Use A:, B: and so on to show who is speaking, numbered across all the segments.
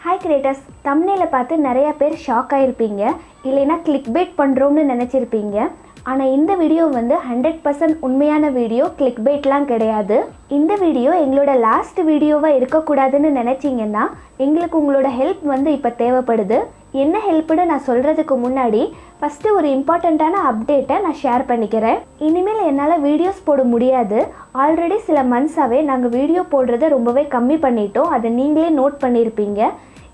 A: Hi creators, தம்ப்நெயிலை பார்த்து நிறையா பேர் ஷாக் ஆகிருப்பீங்க, இல்லைன்னா கிளிக் பைட் பண்ணுறோம்னு நினச்சிருப்பீங்க. ஆனால் இந்த வீடியோ வந்து 100% உண்மையான வீடியோ, கிளிக் பைட்லாம் கிடையாது. இந்த வீடியோ எங்களோட லாஸ்ட் வீடியோவாக இருக்கக்கூடாதுன்னு நினச்சிங்கன்னா எங்களுக்கு உங்களோட ஹெல்ப் வந்து இப்போ தேவைப்படுது. என்ன ஹெல்ப்னு நான் சொல்கிறதுக்கு முன்னாடி ஃபஸ்ட்டு ஒரு இம்பார்ட்டண்ட்டான அப்டேட்டை நான் ஷேர் பண்ணிக்கிறேன். இனிமேல் என்னால் வீடியோஸ் போட முடியாது. ஆல்ரெடி சில மந்த்ஸாகவே நாங்கள் வீடியோ போடுறத ரொம்பவே கம்மி பண்ணிட்டோம். அதை நீங்களே நோட் பண்ணியிருப்பீங்க.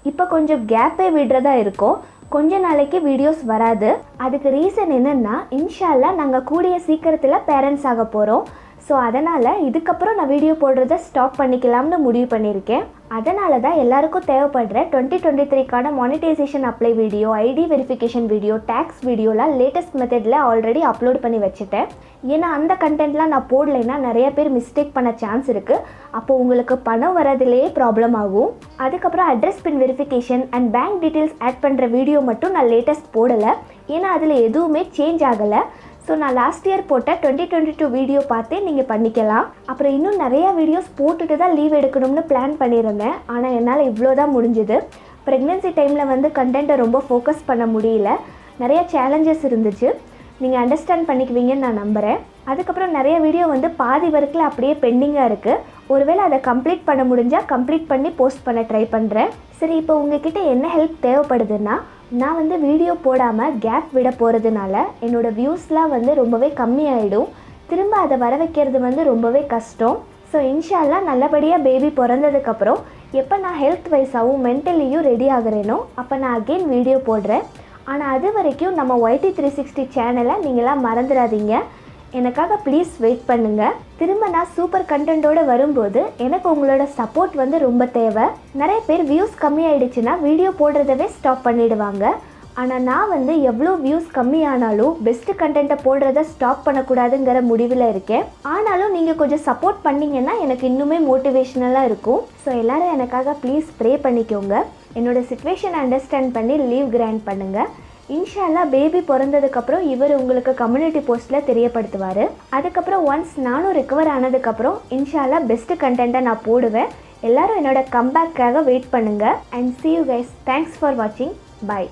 A: இப்போ கொஞ்சம் கேப்பே விடுறதா இருக்கும். கொஞ்ச நாளைக்கு வீடியோஸ் வராது. அதுக்கு ரீசன் என்னென்னா, இன்ஷா அல்லாஹ் நாங்கள் கூடிய சீக்கிரத்தில் பேரண்ட்ஸ் ஆக போகிறோம். ஸோ அதனால் இதுக்கப்புறம் நான் வீடியோ போடுறத ஸ்டாப் பண்ணிக்கலாம்னு முடிவு பண்ணியிருக்கேன். அதனால தான் எல்லாருக்கும் தேவைப்படுற 2023க்கான monetization apply video, ID verification video, tags வீடியோலாம் லேட்டஸ்ட் மெத்தடில் ஆல்ரெடி அப்லோட் பண்ணி வச்சுட்டேன். ஏன்னா அந்த கண்டென்ட்லாம் நான் போடலைன்னா நிறைய பேர் மிஸ்டேக் பண்ண சான்ஸ் இருக்குது. அப்போது உங்களுக்கு பணம் வரதுலேயே ப்ராப்ளம் ஆகும். அதுக்கப்புறம் address pin verification and bank details add பண்ணுற வீடியோ மட்டும் நான் லேட்டஸ்ட் போடலை. ஏன்னா அதில் எதுவுமே சேஞ்ச் ஆகலை. ஸோ நான் லாஸ்ட் இயர் போட்ட 2022 வீடியோ பார்த்தே நீங்கள் பண்ணிக்கலாம். அப்புறம் இன்னும் நிறையா வீடியோஸ் போட்டுட்டு தான் லீவ் எடுக்கணும்னு பிளான் பண்ணியிருந்தேன். ஆனால் என்னால் இவ்வளோ தான் முடிஞ்சுது. ப்ரெக்னென்சி டைமில் வந்து கண்டென்ட்டை ரொம்ப ஃபோக்கஸ் பண்ண முடியல. நிறையா சேலஞ்சஸ் இருந்துச்சு. நீங்கள் அண்டர்ஸ்டாண்ட் பண்ணிக்குவீங்கன்னு நான் நம்புகிறேன். அதுக்கப்புறம் நிறைய வீடியோ வந்து பாதி வரைக்கும் அப்படியே பெண்டிங்காக இருக்குது. ஒருவேளை அதை கம்ப்ளீட் பண்ண முடிஞ்சால் கம்ப்ளீட் பண்ணி போஸ்ட் பண்ண ட்ரை பண்ணுறேன். சரி, இப்போ உங்ககிட்ட என்ன ஹெல்ப் தேவைப்படுதுன்னா, நான் வந்து வீடியோ போடாமல் கேப் விட போகிறதுனால என்னோடய வியூஸ்லாம் வந்து ரொம்பவே கம்மியாயிடும். திரும்ப அதை வர வைக்கிறது வந்து ரொம்பவே கஷ்டம். ஸோ இன்ஷா அல்லாஹ் நல்லபடியாக பேபி பிறந்ததுக்கப்புறம் எப்போ நான் ஹெல்த் வைஸாகவும் மென்டலியும் ரெடி ஆகுறேனோ அப்போ நான் அகெயின் வீடியோ போடுறேன். ஆனால் அது வரைக்கும் நம்ம YT360 சேனலை நீங்களாம் மறந்துடாதீங்க. எனக்காக ப்ளீஸ் வெயிட் பண்ணுங்கள். திரும்ப நான் சூப்பர் கண்டென்ட்டோடு வரும்போது எனக்கு உங்களோட சப்போர்ட் வந்து ரொம்ப தேவை. நிறைய பேர் வியூஸ் கம்மியாயிடுச்சுன்னா வீடியோ போடுறதவே ஸ்டாப் பண்ணிவிடுவாங்க. ஆனால் நான் வந்து எவ்வளோ வியூஸ் கம்மியானாலும் பெஸ்ட்டு கண்டென்ட்டை போடுறத ஸ்டாப் பண்ணக்கூடாதுங்கிற முடிவில் இருக்கேன். ஆனாலும் நீங்கள் கொஞ்சம் சப்போர்ட் பண்ணிங்கன்னா எனக்கு இன்னுமே மோட்டிவேஷ்னலாக இருக்கும். ஸோ எல்லோரும் எனக்காக ப்ளீஸ் ப்ரே பண்ணிக்கோங்க. என்னோடய சிச்சுவேஷன் அண்டர்ஸ்டாண்ட் பண்ணி லீவ் கிராண்ட் பண்ணுங்கள். இன்ஷா அல்லாஹ் பேபி பிறந்ததுக்கப்புறம் இவர் உங்களுக்கு கம்யூனிட்டி போஸ்ட்டில் தெரியப்படுத்துவார். அதுக்கப்புறம் ஒன்ஸ் நானும் ரிகவர் ஆனதுக்கப்புறம் இன்ஷா அல்லாஹ் பெஸ்ட்டு கண்டென்ட்டை நான் போடுவேன். எல்லோரும் என்னோட கம்பேக்காக வெயிட் பண்ணுங்கள். And see you guys. Thanks for வாட்சிங். Bye.